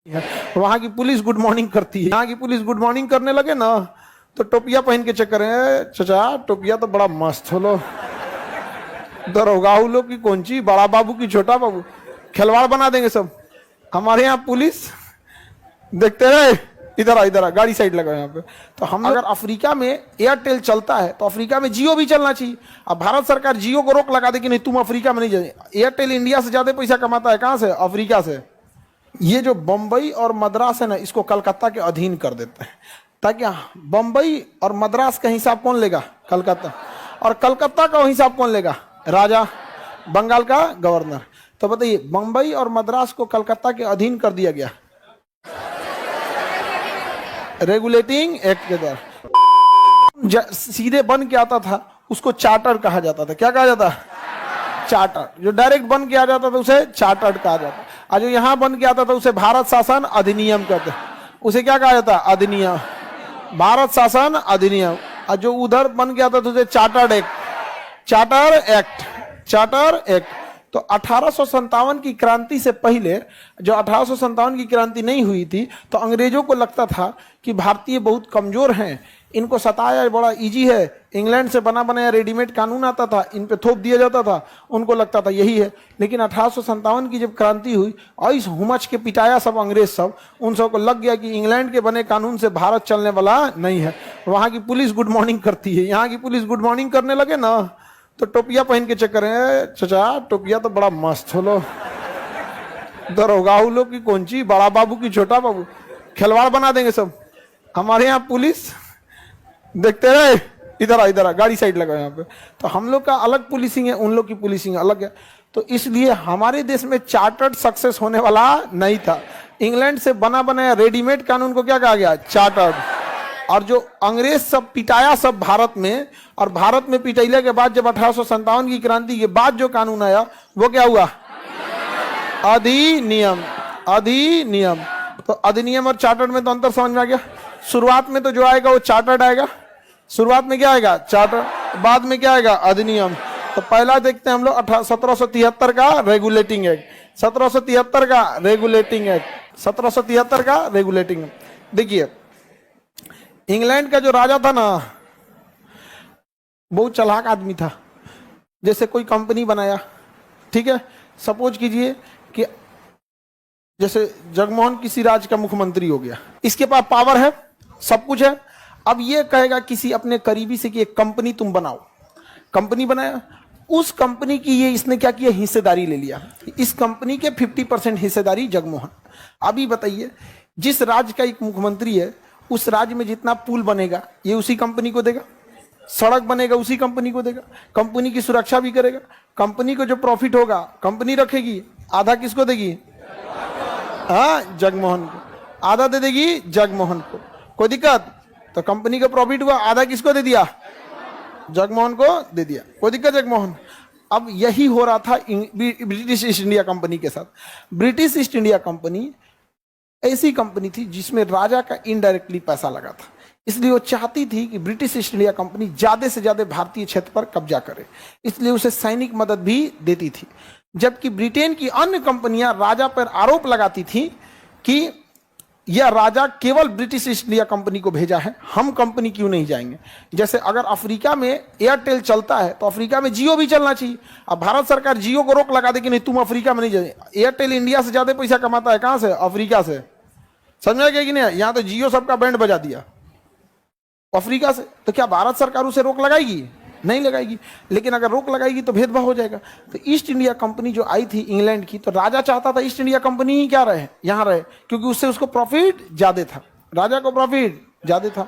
वहां की police good morning करती है। यहाँ की पुलिस गुड मॉर्निंग करने लगे ना तो टोपिया पहन के चक्कर है, चचा टोपिया तो बड़ा मस्त हो लो, दरोगा लोग की कौन ची, बड़ा बाबू की छोटा बाबू, खिलवाड़ बना देंगे सब। हमारे यहाँ पुलिस देखते रहे, इधर आ गाड़ी साइड लगा यहाँ पे। तो हम अगर अफ्रीका में एयरटेल चलता है तो अफ्रीका में जियो भी चलना चाहिए। अब भारत सरकार जियो को रोक लगा दे कि नहीं तुम अफ्रीका में नहीं जाए। एयरटेल इंडिया से ज्यादा पैसा कमाता है कहाँ से? अफ्रीका से। ये जो बंबई और मद्रास है ना, इसको कलकत्ता के अधीन कर देते हैं, ताकि बंबई और मद्रास का हिसाब कौन लेगा? कलकत्ता। और कलकत्ता का हिसाब कौन लेगा? राजा, बंगाल का गवर्नर। तो बताइए, बंबई और मद्रास को कलकत्ता के अधीन कर दिया गया रेगुलेटिंग एक्ट के द्वारा। सीधे बन के आता था उसको चार्टर कहा जाता था। क्या कहा जाता? चार्टर। जो डायरेक्ट बन के आ जाता था उसे चार्टर्ड कहा जाता। और जो यहां बन के आता था उसे भारत शासन अधिनियम कहते। उसे क्या कहा जाता? अधिनियम, भारत शासन अधिनियम। और जो उधर बन के आता था उसे chartered act, charter act, charter act. तो 1857 की क्रांति से पहले, जो 1857 की क्रांति नहीं हुई थी, तो अंग्रेजों को लगता था कि भारतीय बहुत कमजोर हैं, इनको सताया बड़ा इजी है। इंग्लैंड से बना बनाया रेडीमेड कानून आता था, इन पे थोप दिया जाता था, उनको लगता था यही है। लेकिन 1857 की जब क्रांति हुई, ऐस हुमच के पिटाया सब अंग्रेज सब, उन सबको लग गया कि इंग्लैंड के बने कानून से भारत चलने वाला नहीं है। वहां की पुलिस गुड मॉर्निंग करती है। यहाँ की पुलिस गुड मॉर्निंग करने लगे ना तो टोपिया पहन के चक्कर है, चचा टोपिया तो बड़ा मस्त हो लो, दरोगा लोग की कौन ची, बड़ा बाबू की छोटा बाबू, खिलवाड़ बना देंगे सब। हमारे यहाँ पुलिस देखते रहे, इधर आ गाड़ी साइड लगा यहाँ पे। तो हम लोग का अलग पुलिसिंग है, उन लोग की पुलिसिंग अलग है। तो इसलिए हमारे देश में चार्टर्ड सक्सेस होने वाला नहीं था। इंग्लैंड से बना बनाया रेडीमेड कानून को क्या कहा गया? चार्टर्ड। और जो अंग्रेज सब पिटाया सब भारत में, और भारत में पिटाइले के बाद जब 1857 की क्रांति के बाद जो कानून आया वो क्या हुआ? अधिनियम। अधिनियम। तो अधिनियम और चार्टर्ड में तो अंतर समझ में आ गया। शुरुआत में तो जो आएगा वो चार्टर्ड आएगा। शुरुआत में क्या आएगा? चार्टर्ड। बाद में क्या आएगा? अधिनियम। तो पहला देखते हैं हम लोग 1773 का रेगुलेटिंग एक्ट, 1773 का रेगुलेटिंग एक्ट, 1773 का रेगुलेटिंग। देखिए, इंग्लैंड का जो राजा था ना, बहुत चालाक आदमी था। जैसे कोई कंपनी बनाया, ठीक है, सपोज कीजिए कि जैसे जगमोहन किसी राज्य का मुख्यमंत्री हो गया, इसके पास पावर है, सब कुछ है। अब ये कहेगा किसी अपने करीबी से कि एक कंपनी तुम बनाओ। कंपनी बनाया, उस कंपनी की ये इसने क्या किया? हिस्सेदारी ले लिया। इस कंपनी के 50% हिस्सेदारी जगमोहन। अभी बताइए, जिस राज्य का एक मुख्यमंत्री है, उस राज्य में जितना पुल बनेगा ये उसी कंपनी को देगा, सड़क बनेगा उसी कंपनी को देगा, कंपनी की सुरक्षा भी करेगा। कंपनी को जो प्रॉफिट होगा कंपनी रखेगी, आधा किसको देगी? हाँ, जगमोहन को। आधा दे देगी जगमोहन को, कोई दिक्कत? तो कंपनी का प्रॉफिट हुआ, आधा किसको दे दिया? जगमोहन को दे दिया, कोई दिक्कत? जगमोहन। अब यही हो रहा था ब्रिटिश ईस्ट इंडिया कंपनी के साथ। ब्रिटिश ईस्ट इंडिया कंपनी ऐसी कंपनी थी जिसमें राजा का इनडायरेक्टली पैसा लगा था, इसलिए वो चाहती थी कि ब्रिटिश ईस्ट इंडिया कंपनी ज्यादा से ज्यादा भारतीय क्षेत्र पर कब्जा करे, इसलिए उसे सैनिक मदद भी देती थी। जबकि ब्रिटेन की अन्य कंपनियां राजा पर आरोप लगाती थी कि यह राजा केवल ब्रिटिश ईस्ट इंडिया कंपनी को भेजा है, हम कंपनी क्यों नहीं जाएंगे। जैसे अगर अफ्रीका में एयरटेल चलता है तो अफ्रीका में जियो भी चलना चाहिए। अब भारत सरकार जियो को रोक लगा दे कि नहीं तुम अफ्रीका में नहीं जाए। एयरटेल इंडिया से ज्यादा पैसा कमाता है कहां से? अफ्रीका से। समझा गया कि नहीं? यहां तो जियो सबका बैंड बजा दिया अफ्रीका से। तो क्या भारत सरकार उसे रोक लगाएगी? नहीं लगाएगी। लेकिन अगर रोक लगाएगी तो भेदभाव हो जाएगा। तो ईस्ट इंडिया कंपनी जो आई थी इंग्लैंड की, तो राजा चाहता था ईस्ट इंडिया कंपनी ही क्या रहे, यहां रहे, क्योंकि उससे उसको प्रॉफिट ज्यादा था, राजा को प्रॉफिट ज्यादा था।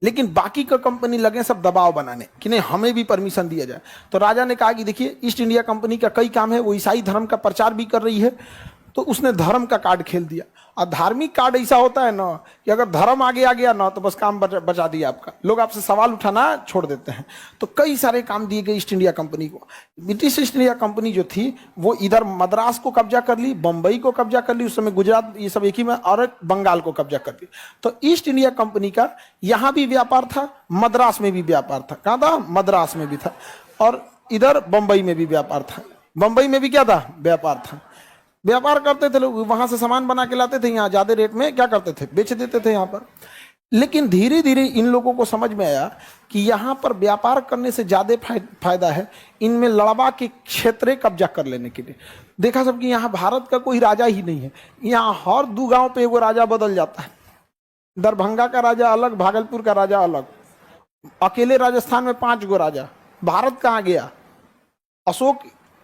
लेकिन बाकी का कंपनी लगे सब दबाव बनाने कि नहीं हमें भी परमिशन दिया जाए। तो राजा ने कहा कि देखिए, ईस्ट इंडिया कंपनी का कई काम है, वो ईसाई धर्म का प्रचार भी कर रही है, तो उसने धर्म का कार्ड खेल दिया। और धार्मिक कार्ड ऐसा होता है ना कि अगर धर्म आगे आ गया ना तो बस काम बचा दिया आपका, लोग आपसे सवाल उठाना छोड़ देते हैं। तो कई सारे काम दिए गए ईस्ट इंडिया कंपनी को। ब्रिटिश ईस्ट इंडिया कंपनी जो थी वो इधर मद्रास को कब्जा कर ली, बंबई को कब्जा कर ली, उस समय गुजरात ये सब एक ही में, और बंगाल को कब्जा कर ली। तो ईस्ट इंडिया कंपनी का यहाँ भी व्यापार था, मद्रास में भी व्यापार था। कहाँ था? मद्रास में भी था, और इधर बंबई में भी व्यापार था। बंबई में भी क्या था? व्यापार था। व्यापार करते थे लोग, वहां से सामान बना के लाते थे, यहाँ ज्यादा रेट में क्या करते थे, बेच देते थे यहाँ पर। लेकिन धीरे धीरे इन लोगों को समझ में आया कि यहाँ पर व्यापार करने से ज्यादा फायदा है इनमें लड़वा के क्षेत्र कब्जा कर लेने के लिए। देखा सब कि यहाँ भारत का कोई राजा ही नहीं है, यहाँ हर 2 गांव पे एगो राजा बदल जाता है। दरभंगा का राजा अलग, भागलपुर का राजा अलग, अकेले राजस्थान में 5 गो राजा। भारत कहाँ गया? अशोक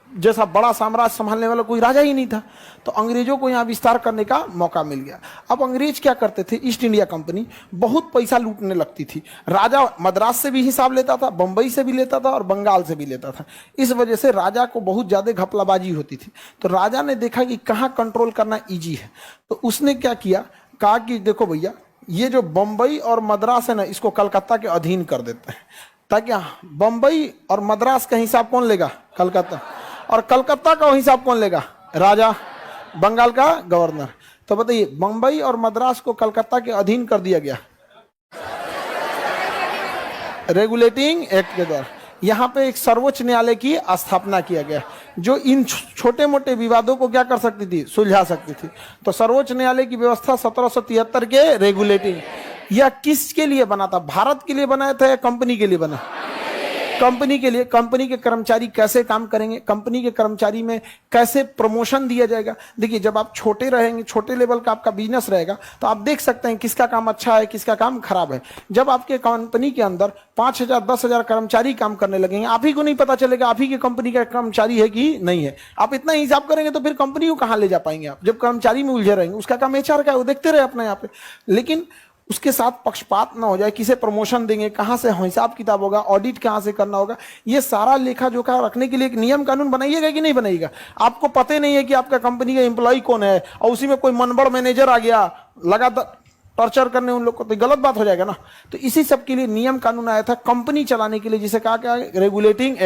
जैसा बड़ा साम्राज्य संभालने वाला कोई राजा ही नहीं था। तो अंग्रेजों को यहाँ विस्तार करने का मौका मिल गया। अब अंग्रेज क्या करते थे, ईस्ट इंडिया कंपनी बहुत पैसा लूटने लगती थी। राजा मद्रास से भी हिसाब लेता था, बंबई से भी लेता था और बंगाल से भी लेता था। इस वजह से राजा को बहुत ज्यादा घपलाबाजी होती थी। तो राजा ने देखा कि कहाँ कंट्रोल करना ईजी है, तो उसने क्या किया, कहा कि देखो भैया, ये जो बंबई और मद्रास है ना, इसको कलकत्ता के अधीन कर देते हैं, ताकि बंबई और मद्रास का हिसाब कौन लेगा? कलकत्ता। और कलकत्ता का हिसाब कौन लेगा? राजा, बंगाल का गवर्नर। तो बताइए, बंबई और मद्रास को कलकत्ता के अधीन कर दिया गया रेगुलेटिंग एक्ट के द्वारा। यहाँ पे एक सर्वोच्च न्यायालय की स्थापना किया गया, जो इन छोटे मोटे विवादों को क्या कर सकती थी? सुलझा सकती थी। तो सर्वोच्च न्यायालय की व्यवस्था 1773 के रेगुलेटिंग, यह किसके लिए बना था? भारत के लिए बनाया था या कंपनी के लिए बना? कंपनी के लिए। कंपनी के कर्मचारी कैसे काम करेंगे, कंपनी के कर्मचारी में कैसे प्रमोशन दिया जाएगा। देखिए, जब आप छोटे रहेंगे, छोटे लेवल का आपका बिजनेस रहेगा, तो आप देख सकते हैं किसका काम अच्छा है, किसका काम खराब है। जब आपके कंपनी के अंदर 5,000 10,000 कर्मचारी काम करने लगेंगे, आप ही को नहीं पता चलेगा आप ही की कंपनी का कर्मचारी है कि नहीं है। आप इतना हिसाब करेंगे तो फिर कंपनी को कहाँ ले जा पाएंगे आप, जब कर्मचारी में उलझे रहेंगे। उसका काम एचआर का है, वो देखते रहे अपने यहाँ पे। लेकिन उसके साथ पक्षपात ना हो जाए, किसे प्रमोशन देंगे, कहां से हिसाब किताब होगा, ऑडिट कहां से करना होगा, ये सारा लेखा जोखा रखने के लिए एक नियम कानून बनाइएगा कि नहीं बनाइएगा। आपको पता नहीं है कि आपका कंपनी का एम्प्लॉय कौन है और उसी में कोई मनबड़ मैनेजर आ गया लगातार टॉर्चर करने उन लोग को, तो गलत बात हो जाएगा ना। तो इसी सब के लिए नियम कानून आया था कंपनी चलाने के लिए, जिसे कहा क्या, रेगुलेटिंग